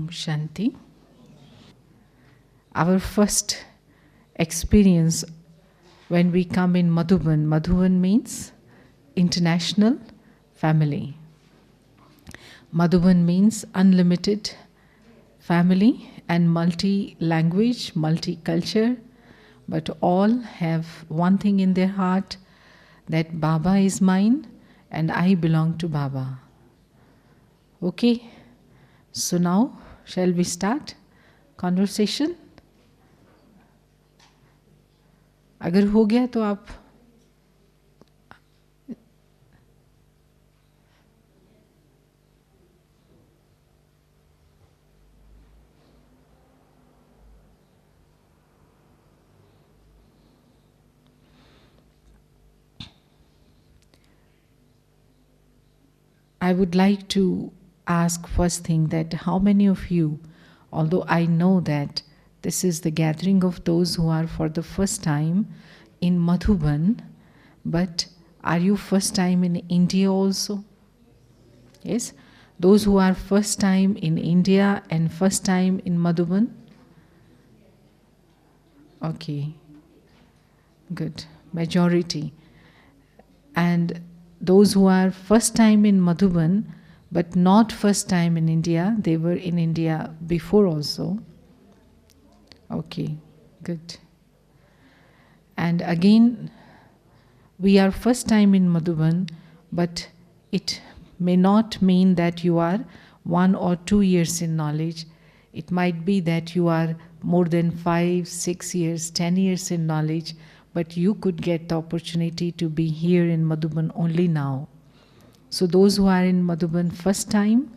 Shanti. Our first experience when we come in Madhuban. Madhuban means international family. Madhuban means unlimited family and multi-language, multi-culture, but all have one thing in their heart, that Baba is mine and I belong to Baba. Okay, so now shall we start conversation? अगर हो गया तो आप I would like to ask first thing that how many of you, although I know that this is the gathering of those who are for the first time in Madhuban, but are you first time in India also? Yes? Those who are first time in India and first time in Madhuban? Okay, good, majority. And those who are first time in Madhuban, but not first time in India, they were in India before also. Okay, good. And again, we are first time in Madhuban, but it may not mean that you are 1 or 2 years in knowledge. It might be that you are more than 5, 6 years, 10 years in knowledge, but you could get the opportunity to be here in Madhuban only now. So those who are in Madhuban first time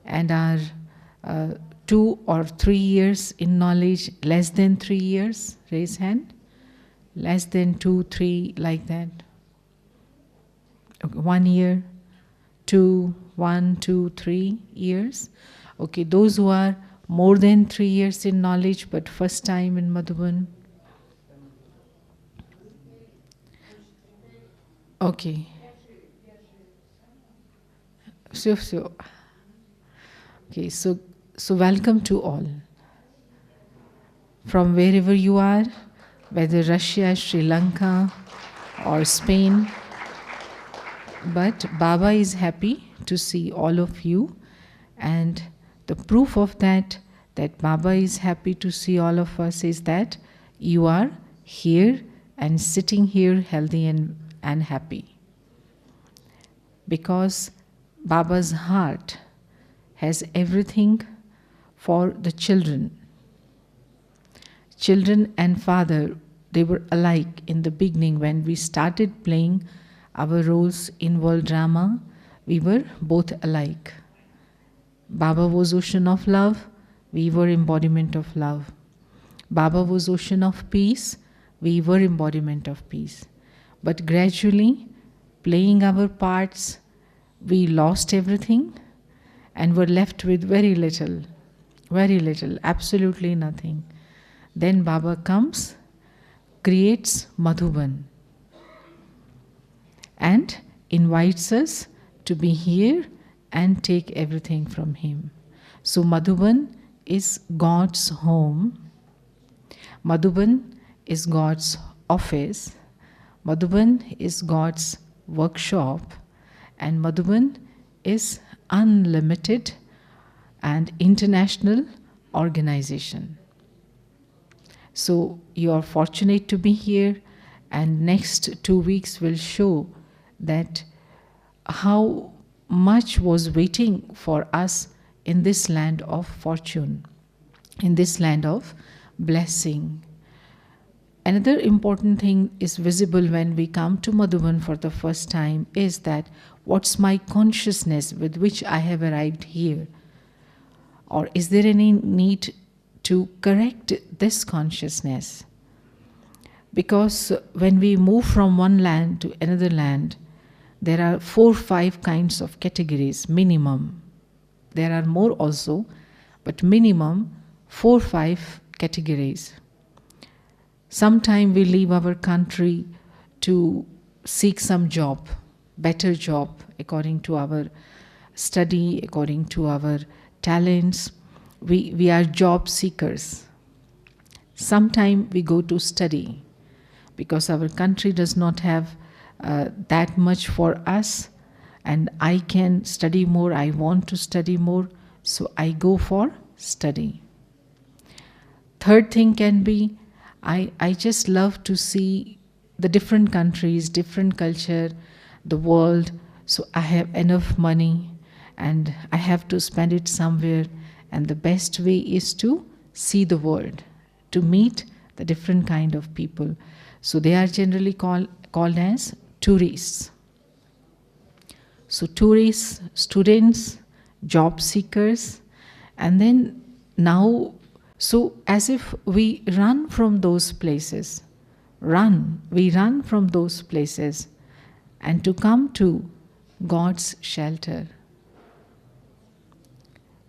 and are 2 or 3 years in knowledge, less than 3 years, raise hand. Less than 2, 3, like that. Okay, 1 year, 2, 1, 2, 3 years. Okay, those who are more than 3 years in knowledge but first time in Madhuban. Okay. So. Okay, so welcome to all. From wherever you are, whether Russia, Sri Lanka or Spain, but Baba is happy to see all of you, and the proof of that Baba is happy to see all of us is that you are here and sitting here healthy and happy. Because Baba's heart has everything for the children. Children and father, they were alike in the beginning when we started playing our roles in world drama. We were both alike. Baba was ocean of love, we were embodiment of love. Baba was ocean of peace, we were embodiment of peace. But gradually, playing our parts, we lost everything and were left with very little, absolutely nothing. Then Baba comes, creates Madhuban and invites us to be here and take everything from him. So Madhuban is God's home. Madhuban is God's office. Madhuban is God's workshop. And Madhuban is unlimited and international organization. So you are fortunate to be here, and next 2 weeks will show that how much was waiting for us in this land of fortune, in this land of blessing. Another important thing is visible when we come to Madhuban for the first time is that what's my consciousness with which I have arrived here? Or is there any need to correct this consciousness? Because when we move from one land to another land, there are 4 or 5 kinds of categories, minimum. There are more also, but minimum 4 or 5 categories. Sometime we leave our country to seek some job, better job, according to our study, according to our talents. we are job seekers. Sometime we go to study because our country does not have that much for us, and I can study more, I want to study more, so I go for study. Third thing can be, I just love to see the different countries, different culture, the world, so I have enough money and I have to spend it somewhere, and the best way is to see the world, to meet the different kind of people. So they are generally called as tourists. So tourists, students, job seekers, and then now, so as if we run from those places, we run from those places and to come to God's shelter,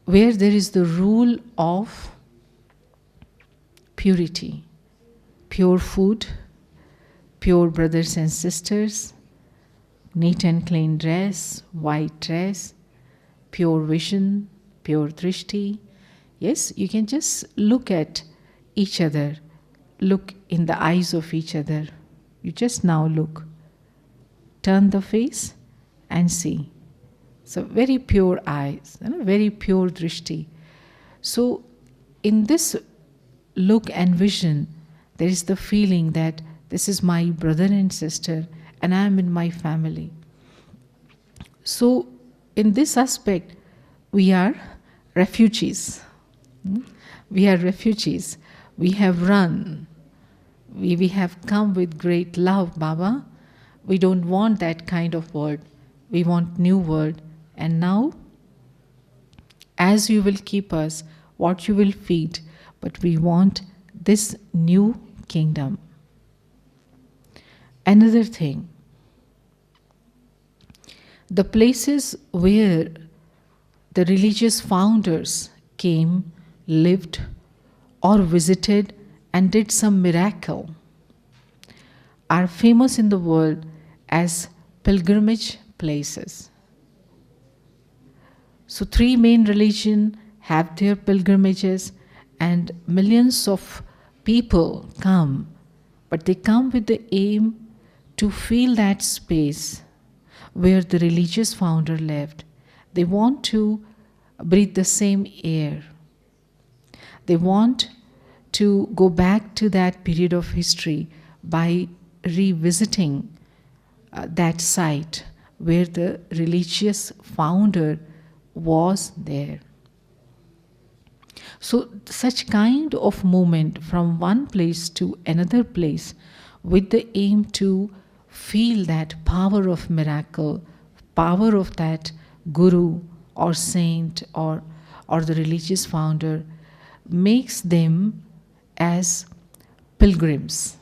where there is the rule of purity, pure food, pure brothers and sisters, neat and clean dress, white dress, pure vision, pure drishti. Yes, you can just look at each other, look in the eyes of each other. You just now look, turn the face and see. So very pure eyes, very pure drishti. So in this look and vision, there is the feeling that this is my brother and sister and I am in my family. So in this aspect, we are refugees. We are refugees. We have run. We have come with great love, Baba. We don't want that kind of world. We want new world. And now, as you will keep us, what you will feed, but we want this new kingdom. Another thing, the places where the religious founders came, lived, or visited and did some miracle are famous in the world as pilgrimage places. So 3 main religions have their pilgrimages and millions of people come, but they come with the aim to feel that space where the religious founder lived. They want to breathe the same air. They want to go back to that period of history by revisiting that site where the religious founder was there. So such kind of movement from one place to another place with the aim to feel that power of miracle, power of that guru or saint or the religious founder, makes them as pilgrims.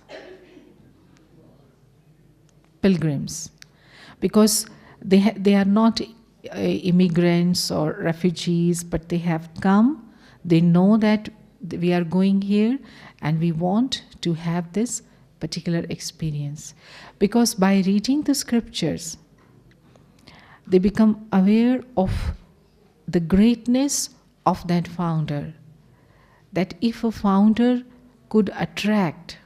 Pilgrims. Because they are not immigrants or refugees, but they have come. They know that we are going here and we want to have this particular experience. Because by reading the scriptures, they become aware of the greatness of that founder. That if a founder could attract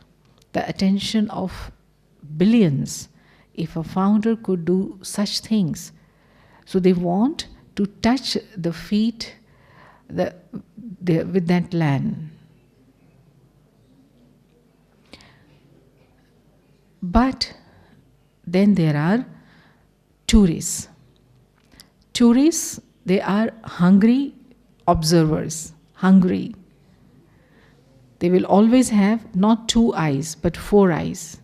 the attention of billions, if a founder could do such things, so they want to touch the feet with that land. But then there are tourists. Tourists, they are hungry observers, hungry. They will always have not 2 eyes, but 4 eyes.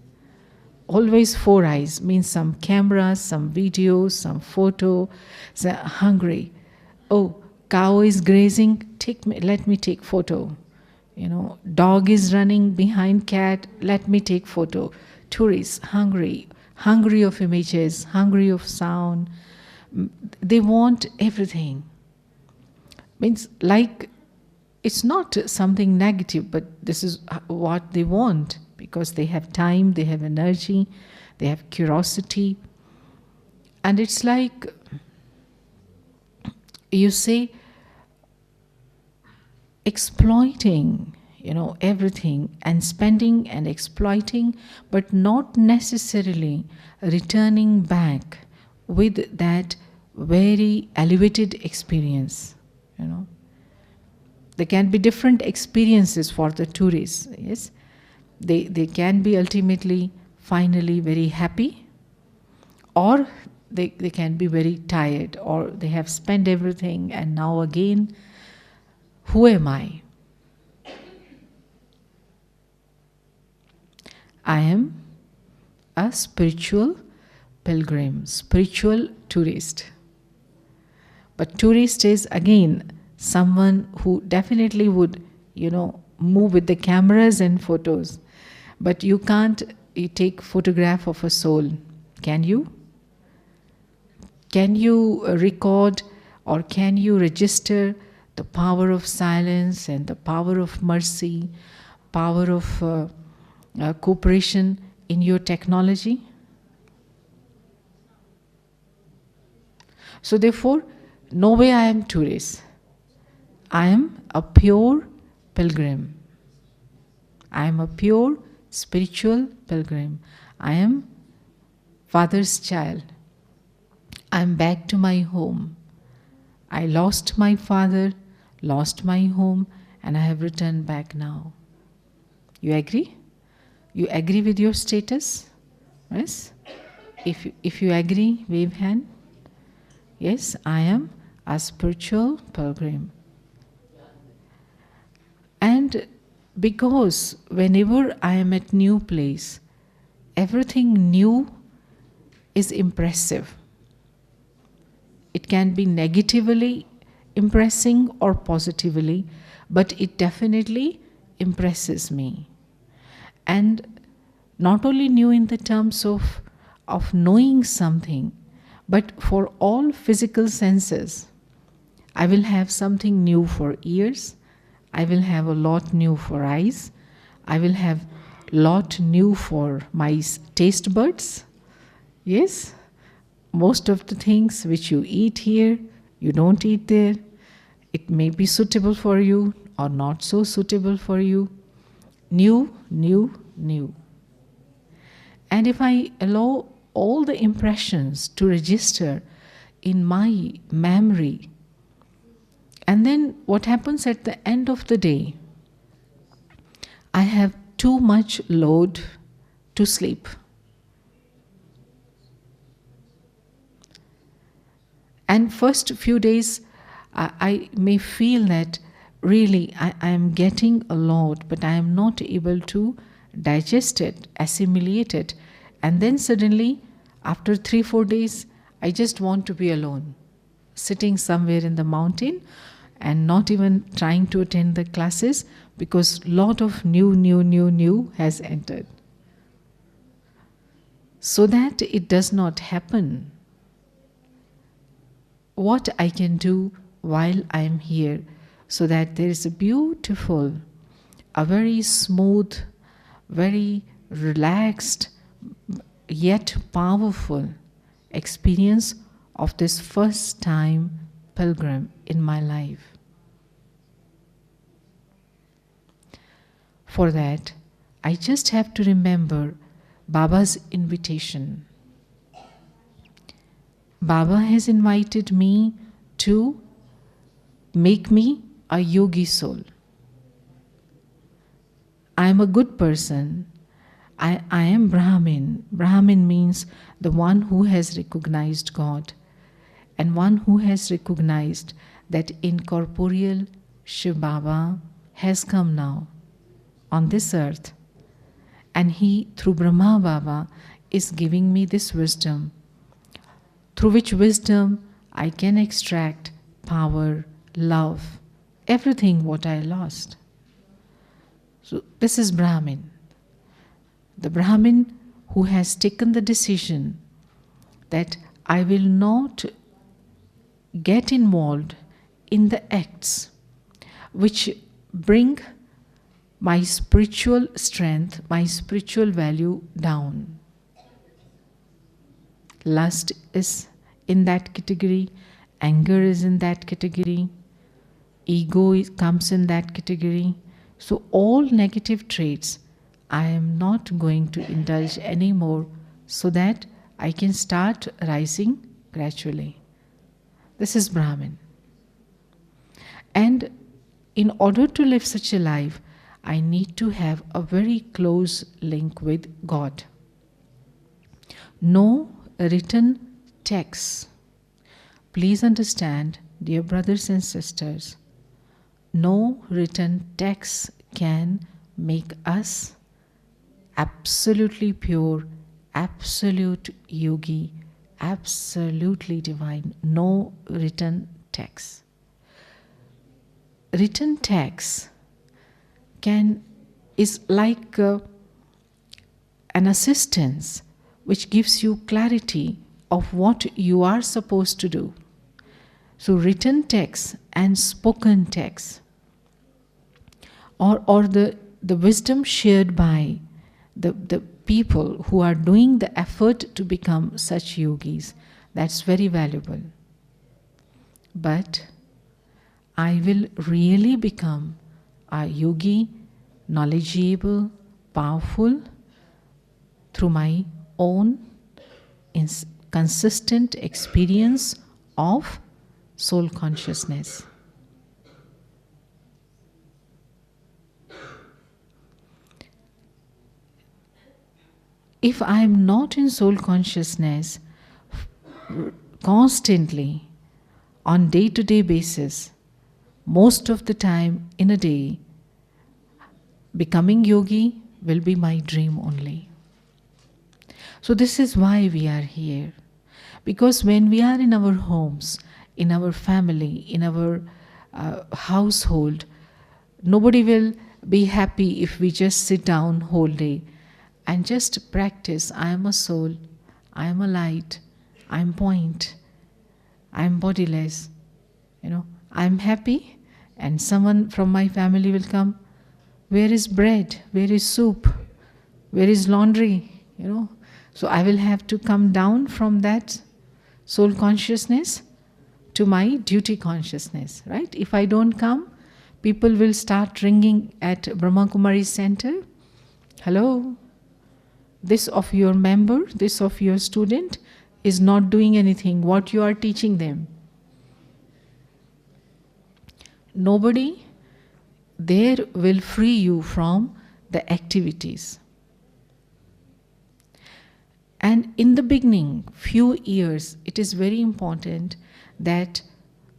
Always 4 eyes, means some cameras, some videos, some photo. So hungry. Oh, cow is grazing, let me take photo. Dog is running behind cat, let me take photo. Tourists, hungry of images, hungry of sound. They want everything. Means like, it's not something negative, but this is what they want, because they have time, they have energy, they have curiosity. And it's like, you say, exploiting, everything, and spending and exploiting, but not necessarily returning back with that very elevated experience. you know there can be different experiences for the tourists. Yes, they can be ultimately finally very happy, or they can be very tired, or they have spent everything and now again, who am I? I am a spiritual pilgrim, spiritual tourist. But tourist is again someone who definitely would, move with the cameras and photos. But you can't take photograph of a soul, can you? Can you record, or can you register the power of silence and the power of mercy, power of cooperation in your technology? So therefore, no way I am tourist. I am a pure pilgrim. I am a pure spiritual pilgrim. I am Father's child. I am back to my home. I lost my father, lost my home, and I have returned back now. You agree? You agree with your status? Yes? If you agree, wave hand. Yes, I am a spiritual pilgrim. And because whenever I am at new place, everything new is impressive. It can be negatively impressing or positively, but it definitely impresses me. And not only new in the terms of knowing something, but for all physical senses. I will have something new for ears. I will have a lot new for eyes. I will have lot new for my taste buds. Yes, most of the things which you eat here, you don't eat there. It may be suitable for you or not so suitable for you. New, new, new. And if I allow all the impressions to register in my memory, and then what happens at the end of the day? I have too much load to sleep. And first few days, I may feel that really I am getting a lot, but I am not able to digest it, assimilate it. And then suddenly, after 3-4 days, I just want to be alone, sitting somewhere in the mountain and not even trying to attend the classes, because lot of new has entered. So that it does not happen, what I can do while I am here, so that there is a beautiful, a very smooth, very relaxed, yet powerful experience of this first time pilgrim in my life. For that, I just have to remember Baba's invitation. Baba has invited me to make me a yogi soul. I am a good person. I am Brahmin. Brahmin means the one who has recognized God, and one who has recognized that incorporeal Shiv Baba has come now on this earth, and he, through Brahma Baba, is giving me this wisdom, through which wisdom I can extract power, love, everything what I lost. So this is Brahmin. The Brahmin who has taken the decision that I will not get involved in the acts which bring my spiritual strength, my spiritual value down. Lust is in that category, anger is in that category, comes in that category. So all negative traits I am not going to indulge anymore, so that I can start rising gradually. This is Brahmin. And in order to live such a life, I need to have a very close link with God. No written text. Please understand, dear brothers and sisters, no written text can make us absolutely pure, absolute yogi, absolutely divine. No written text. Written text is like an assistance which gives you clarity of what you are supposed to do. So written text and spoken text, or the wisdom shared by the people who are doing the effort to become such yogis, that's very valuable. But I will really become a yogi, knowledgeable, powerful, through my own consistent experience of soul consciousness. If I am not in soul consciousness constantly, on day-to-day basis, most of the time in a day, becoming yogi will be my dream only. So this is why we are here. Because when we are in our homes, in our family, in our household, nobody will be happy if we just sit down whole day and just practice. I am a soul, I am a light, I am point, I am bodiless. I am happy, and someone from my family will come. Where is bread? Where is soup? Where is laundry? So I will have to come down from that soul consciousness to my duty consciousness, right? If I don't come, people will start ringing at Brahma Kumaris center. Hello, this of your member, this of your student is not doing anything. What you are teaching them? Nobody there will free you from the activities. And in the beginning, few years, it is very important that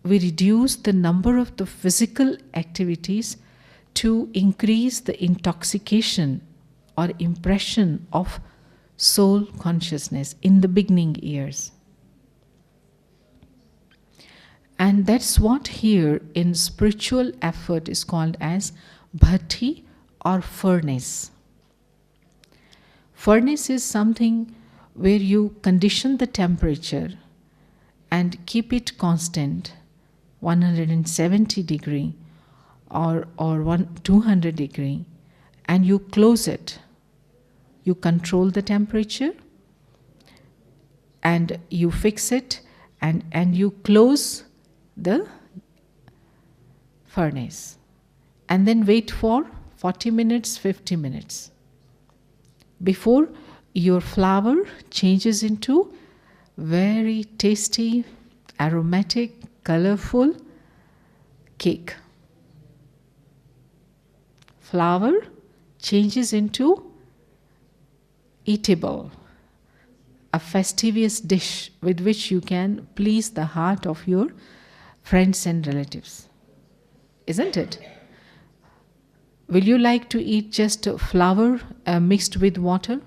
we reduce the number of the physical activities to increase the intoxication or impression of soul consciousness in the beginning years. And that's what here in spiritual effort is called as bhatti or furnace. Furnace is something where you condition the temperature and keep it constant, 170 degree or 200 degree, and you close it. You control the temperature and you fix it, and you close the furnace, and then wait for 40 minutes, 50 minutes before your flour changes into very tasty, aromatic, colorful cake. Flour changes into eatable, a fastidious dish with which you can please the heart of your friends and relatives. Isn't it? Will you like to eat just flour mixed with water?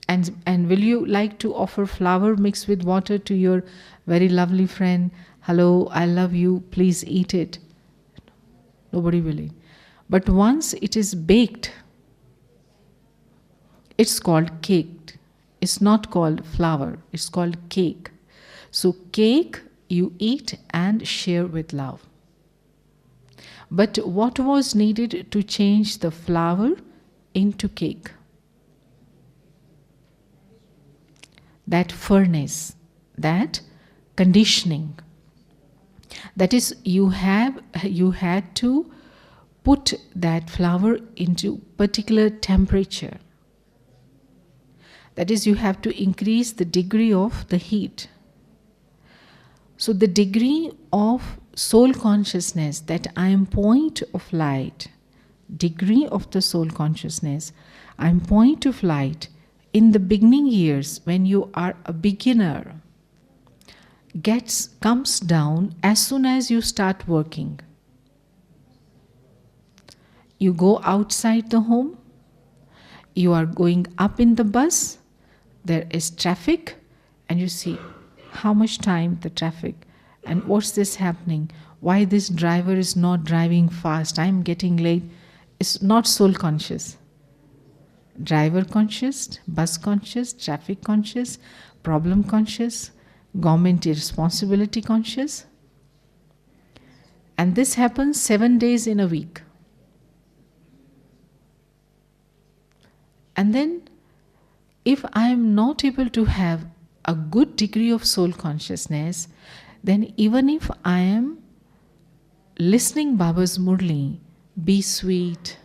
And will you like to offer flour mixed with water to your very lovely friend? Hello, I love you, please eat it. Nobody will eat. But once it is baked, it's called cake. It's not called flour, it's called cake. So cake you eat and share with love. But what was needed to change the flour into cake? That furnace, that conditioning. That is, you had to put that flower into particular temperature. That is, you have to increase the degree of the heat. So the degree of soul consciousness, that I am point of light, degree of the soul consciousness, I am point of light, in the beginning years when you are a beginner, comes down as soon as you start working. You go outside the home, you are going up in the bus, there is traffic, and you see how much time the traffic, and what's this happening, why this driver is not driving fast, I'm getting late. It's not soul conscious. Driver conscious, bus conscious, traffic conscious, problem conscious, government responsibility conscious. And this happens 7 days in a week. And then, if I am not able to have a good degree of soul consciousness, then even if I am listening Baba's Murli, be sweet,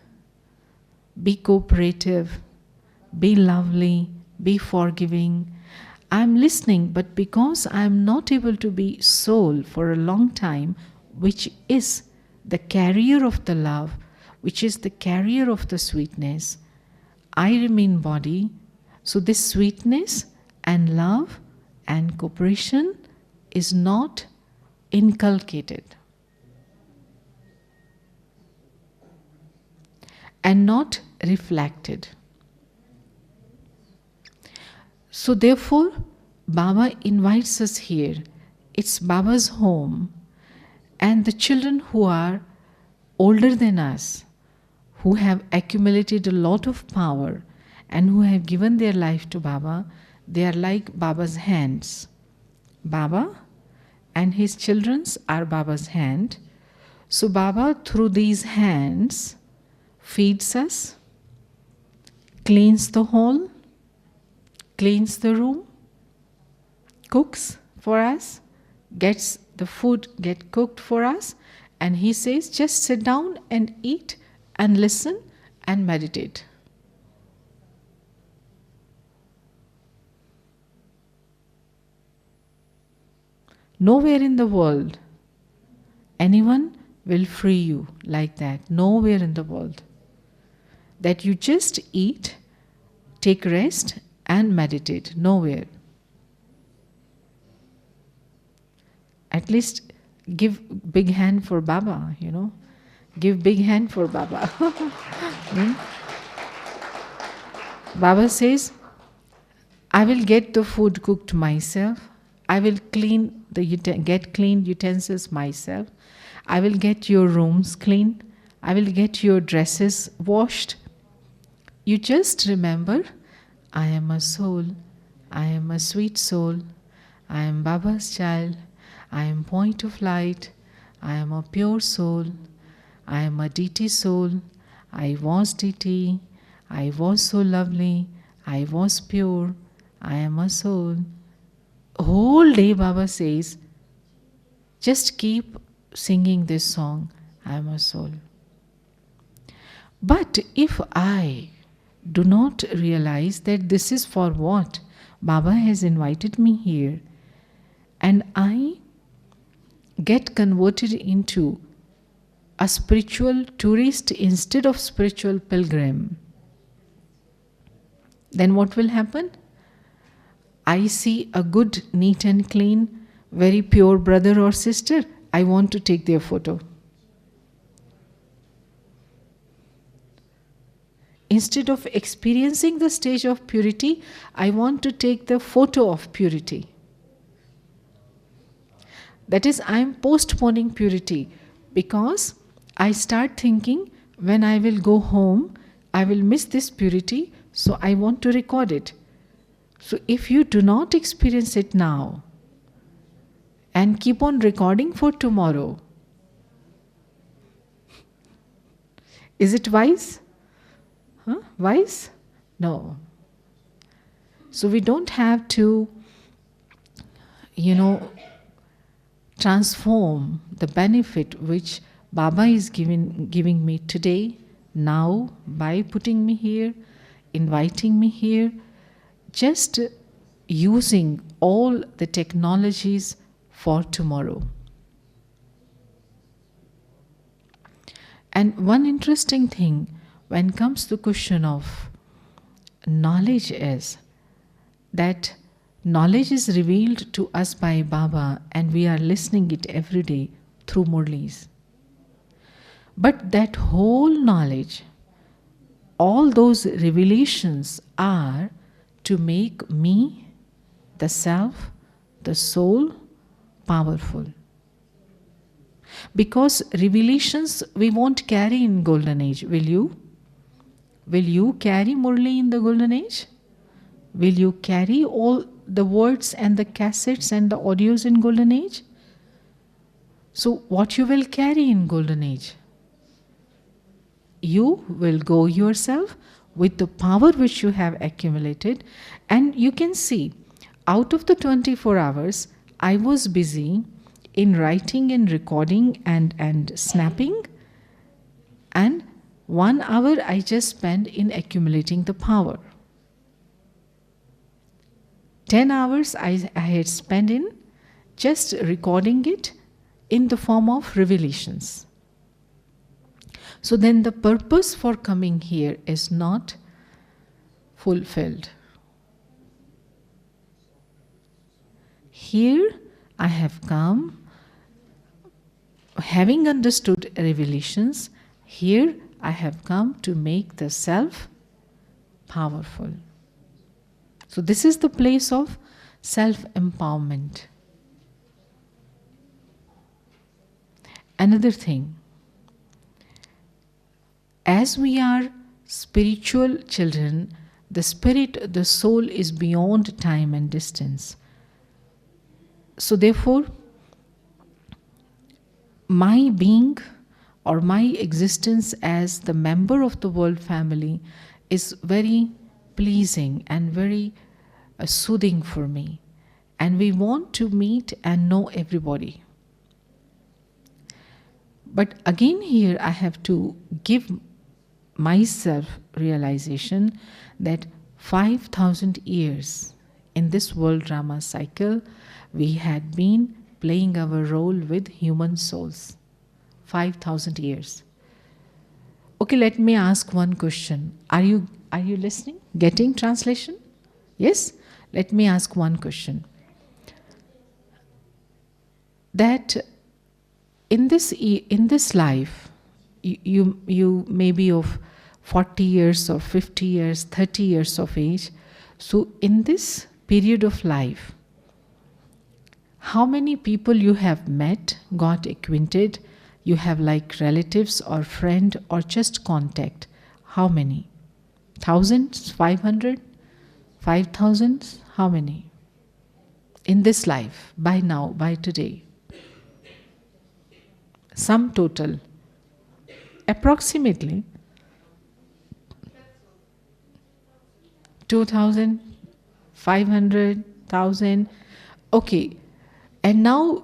be cooperative, be lovely, be forgiving, I am listening, but because I am not able to be soul for a long time, which is the carrier of the love, which is the carrier of the sweetness, I remain body. So this sweetness and love and cooperation is not inculcated and not reflected. So therefore, Baba invites us here. It's Baba's home, and the children who are older than us, who have accumulated a lot of power and who have given their life to Baba, they are like Baba's hands. Baba and his children are Baba's hand. So Baba, through these hands, feeds us, cleans the hall, cleans the room, cooks for us, gets the food get cooked for us, and he says, just sit down and eat and listen and meditate. Nowhere in the world anyone will free you like that. Nowhere in the world. That you just eat, take rest and meditate. Nowhere. At least give big hand for Baba, Give big hand for Baba. Baba says, I will get the food cooked myself. I will get clean utensils myself. I will get your rooms clean. I will get your dresses washed. You just remember, I am a soul. I am a sweet soul. I am Baba's child. I am point of light. I am a pure soul. I am a deity soul. I was deity. I was so lovely. I was pure. I am a soul. Whole day Baba says, just keep singing this song, I am a soul. But if I do not realize that this is for what Baba has invited me here, and I get converted into a spiritual tourist instead of spiritual pilgrim, then what will happen? I see a good, neat and clean, very pure brother or sister, I want to take their photo. Instead of experiencing the stage of purity, I want to take the photo of purity. That is, I am postponing purity because I start thinking when I will go home, I will miss this purity, so I want to record it. So if you do not experience it now and keep on recording for tomorrow, is it wise? Wise? No. So we don't have to, transform the benefit which Baba is giving me today, now, by putting me here, inviting me here, just using all the technologies for tomorrow. And one interesting thing when it comes to the question of knowledge is that knowledge is revealed to us by Baba and we are listening it every day through Murlis. But that whole knowledge, all those revelations are to make me, the self, the soul, powerful. Because revelations we won't carry in Golden Age, will you? Will you carry Murli in the Golden Age? Will you carry all the words and the cassettes and the audios in Golden Age? So what you will carry in Golden Age? You will go yourself with the power which you have accumulated, and you can see out of the 24 hours I was busy in writing and recording and snapping, and 1 hour I just spent in accumulating the power. 10 hours I had spent in just recording it in the form of revelations. So then the purpose for coming here is not fulfilled. Here I have come, having understood revelations, here I have come to make the self powerful. So this is the place of self-empowerment. Another thing, as we are spiritual children, the spirit, the soul is beyond time and distance. So therefore, my being or my existence as the member of the world family is very pleasing and very soothing for me. And we want to meet and know everybody. But again here I have to give myself realization that 5,000 years in this world drama cycle, we had been playing our role with human souls. 5,000 years. Okay, let me ask one question. Are you listening? Getting translation? Yes? Let me ask one question. That in this life, you may be of 40 years or 50 years, 30 years of age. So in this period of life, how many people you have met, got acquainted, you have like relatives or friend or just contact? How many? Thousands? 500? 5,000? How many? In this life, by now, by today. Sum total. Approximately 2,000, 500, 1,000. Okay. And now,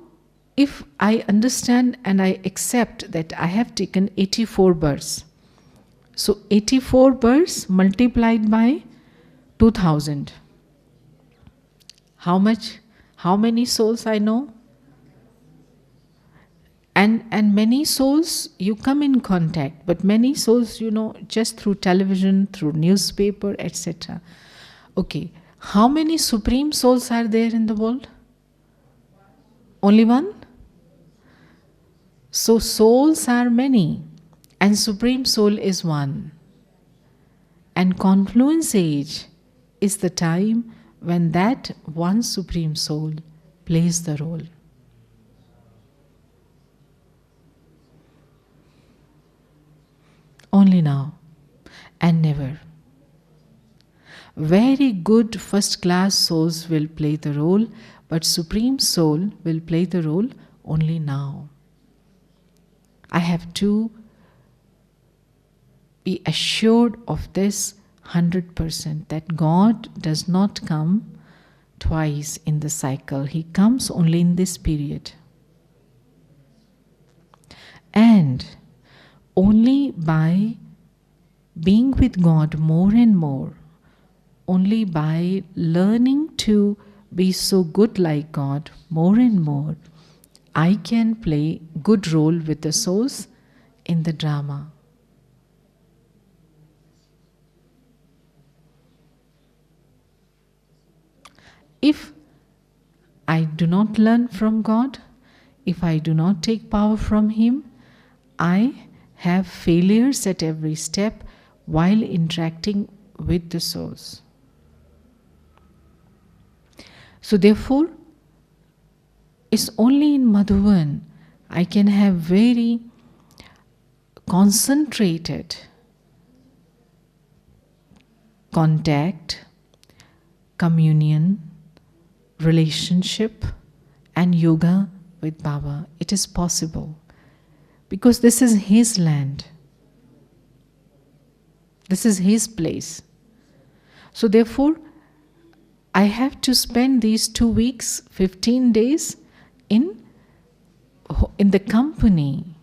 if I understand and I accept that I have taken 84 births, so 84 births multiplied by 2,000. How much? How many souls I know? And many souls you come in contact, but many souls you know just through television, through newspaper, etc. Okay, how many supreme souls are there in the world? Only one? So souls are many and Supreme Soul is one. And confluence age is the time when that one Supreme Soul plays the role. Only now and never. Very good first class souls will play the role, but Supreme Soul will play the role only now. I have to be assured of this 100%, that God does not come twice in the cycle. He comes only in this period. And only by being with God more and more, only by learning to be so good like God more and more, I can play good role with the souls in the drama. If I do not learn from God, if I do not take power from Him, I have failures at every step while interacting with the souls. So therefore, it's only in Madhuvan I can have very concentrated contact, communion, relationship and yoga with Baba. It is possible because this is His land. This is His place. So therefore, I have to spend these 2 weeks, 15 days in the company,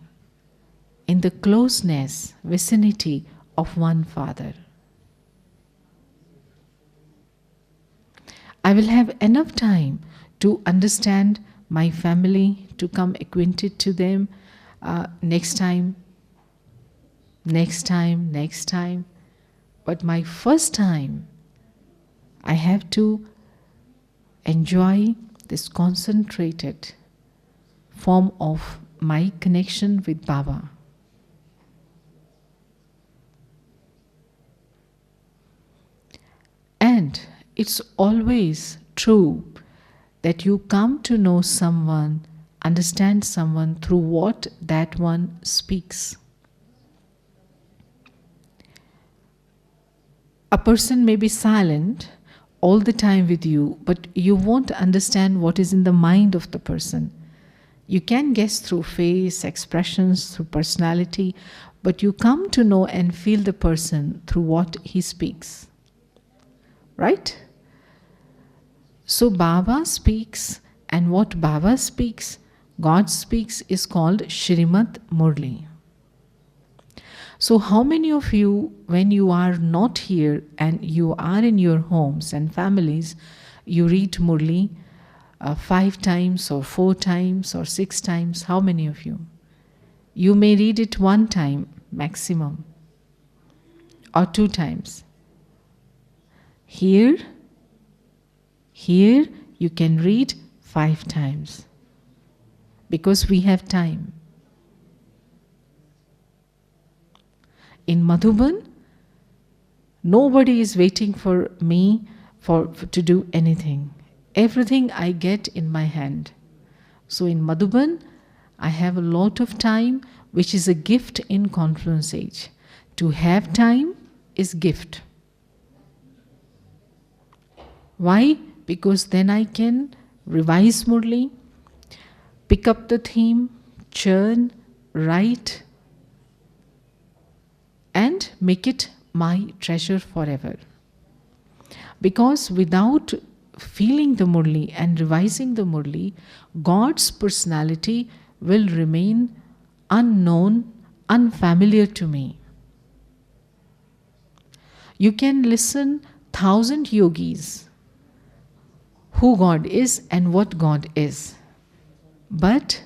in the closeness, vicinity of one Father. I will have enough time to understand my family, to come acquainted to them next time. But my first time, I have to enjoy this concentrated form of my connection with Baba. And it's always true that you come to know someone, understand someone through what that one speaks. A person may be silent all the time with you, but you won't understand what is in the mind of the person. You can guess through face, expressions, through personality, but you come to know and feel the person through what he speaks. Right? So Baba speaks, and what Baba speaks, God speaks, is called Shrimad Murli. So how many of you, when you are not here and you are in your homes and families, you read Murli 5 times or 4 times or 6 times? How many of you? You may read it 1 time maximum or 2 times. Here you can read 5 times because we have time. In Madhuban, nobody is waiting for me to do anything. Everything I get in my hand. So in Madhuban, I have a lot of time, which is a gift in Confluence Age. To have time is gift. Why? Because then I can revise Murli, pick up the theme, churn, write, and make it my treasure forever. Because without feeling the Murli and revising the Murli, God's personality will remain unknown, unfamiliar to me. You can listen 1,000 yogis who God is and what God is. But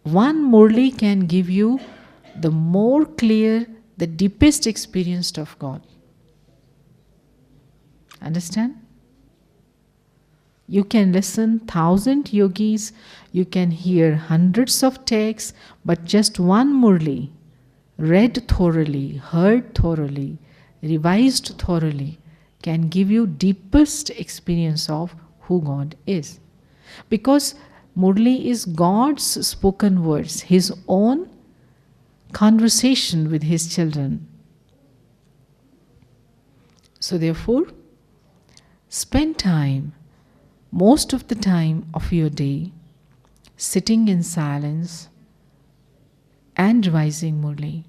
one Murli can give you the more clear, the deepest experience of God. Understand? You can listen 1,000 yogis, you can hear hundreds of texts, but just one Murli, read thoroughly, heard thoroughly, revised thoroughly, can give you deepest experience of who God is. Because Murli is God's spoken words, His own conversation with His children. So therefore, spend time, most of the time of your day, sitting in silence and revising Murli.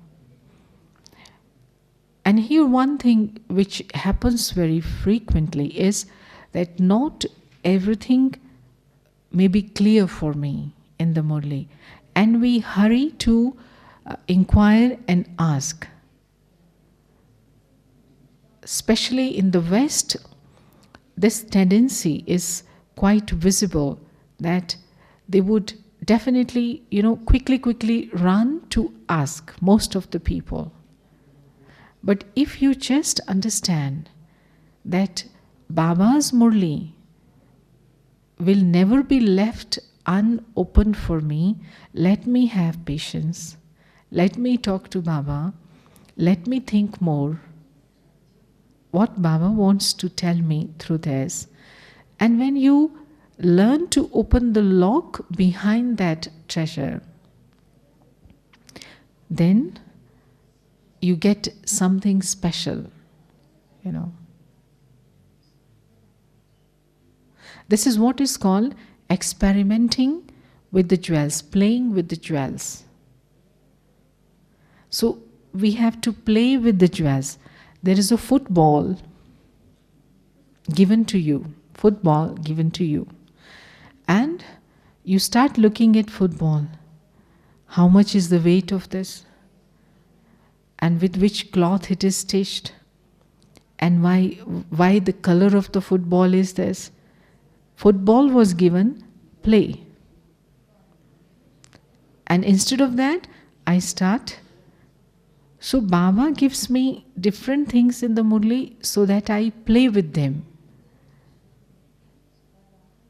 And here one thing which happens very frequently is that not everything may be clear for me in the Murli. and we hurry to inquire and ask. Especially in the West, this tendency is quite visible, that they would definitely, quickly run to ask, most of the people. But if you just understand that Baba's Murli will never be left unopened for me, let me have patience. Let me talk to Baba. Let me think more what Baba wants to tell me through this. And when you learn to open the lock behind that treasure, then you get something special, This is what is called experimenting with the jewels, playing with the jewels. So we have to play with the jewels. There is a football given to you, and you start looking at football. How much is the weight of this? And with which cloth it is stitched? And why the color of the football is this? Football was given play. And instead of that, I start. So Baba gives me different things in the Murli so that I play with them.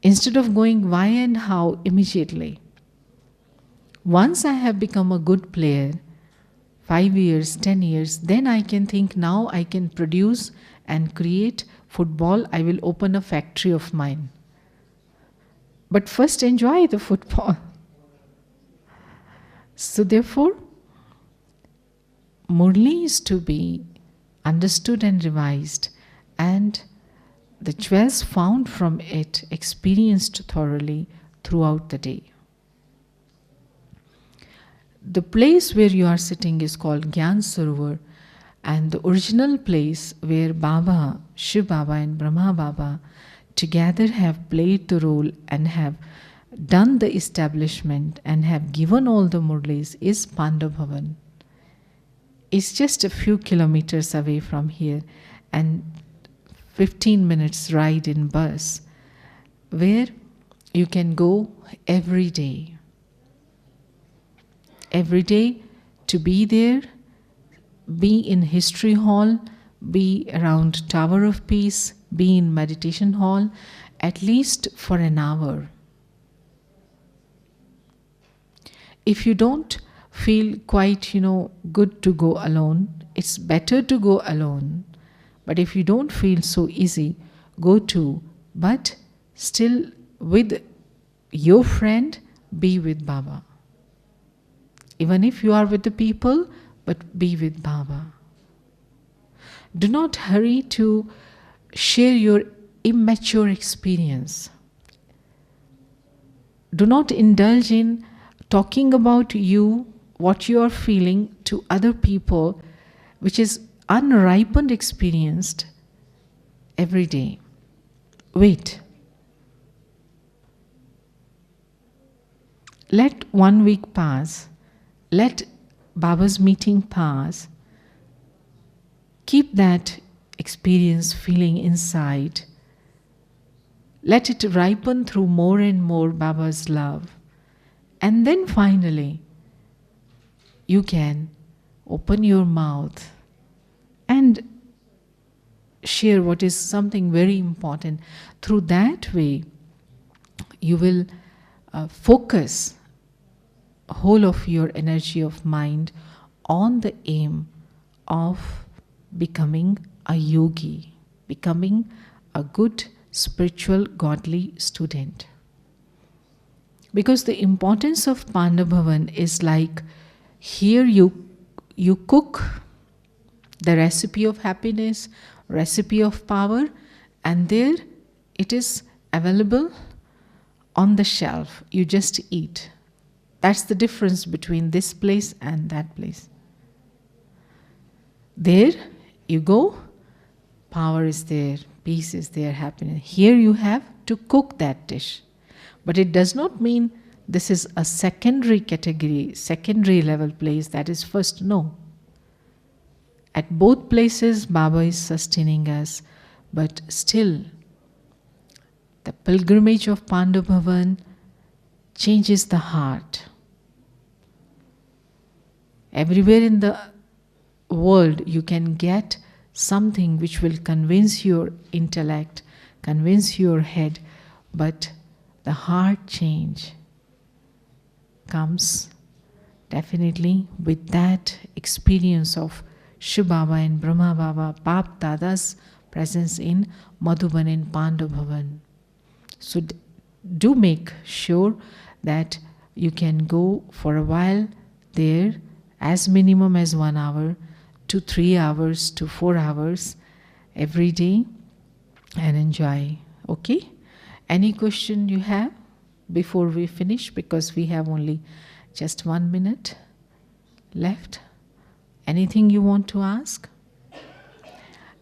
Instead of going why and how immediately. Once I have become a good player, 5 years, 10 years, then I can think now I can produce and create football. I will open a factory of mine. But first enjoy the football. So therefore, Murli is to be understood and revised, and the jewels found from it experienced thoroughly throughout the day. The place where you are sitting is called Gyan Sarovar, and the original place where Baba, Shiv Baba and Brahma Baba together have played the role and have done the establishment and have given all the Murlis is Pandav Bhavan. It's just a few kilometers away from here and 15 minutes ride in bus, where you can go every day. Every day to be there, be in History Hall, be around Tower of Peace, be in Meditation Hall, at least for an hour. If you don't feel quite, good to go alone, it's better to go alone. But if you don't feel so easy, go too. But still with your friend, be with Baba. Even if you are with the people, but be with Baba. Do not hurry to share your immature experience. Do not indulge in talking about you, what you are feeling to other people, which is unripened experienced every day. Wait. Let 1 week pass. Let Baba's meeting pass. Keep that experience feeling inside. Let it ripen through more and more Baba's love. And then finally, you can open your mouth and share what is something very important. Through that way, you will focus whole of your energy of mind on the aim of becoming a yogi, becoming a good spiritual godly student. Because the importance of Pandav Bhavan is like, here you cook the recipe of happiness, recipe of power, and there it is available on the shelf. You just eat. That's the difference between this place and that place. There you go, power is there, peace is there, happiness. Here you have to cook that dish. But it does not mean this is a secondary category, secondary level place. That is first. No. At both places, Baba is sustaining us, but still, the pilgrimage of Pandu Bhavan changes the heart. Everywhere in the world, you can get something which will convince your intellect, convince your head, but the heart change comes definitely with that experience of Shiv Baba and Brahma Baba, Bap Dada's presence in Madhuban and Pandu Bhavan. So do make sure that you can go for a while there, as minimum as 1 hour to 3 hours to 4 hours every day, and enjoy. Okay? Any question you have before we finish? Because we have only just 1 minute left. Anything you want to ask?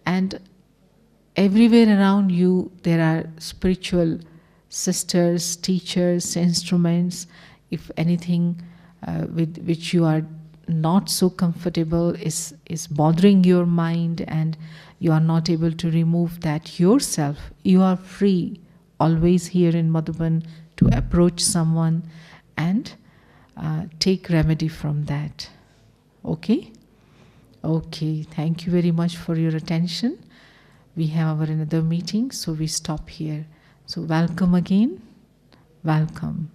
And everywhere around you there are spiritual sisters, teachers, instruments. If anything with which you are not so comfortable is bothering your mind and you are not able to remove that yourself, you are free always here in Madhuban to approach someone and take remedy from that. Okay? Okay, thank you very much for your attention. We have our another meeting, so we stop here. So welcome again. Welcome.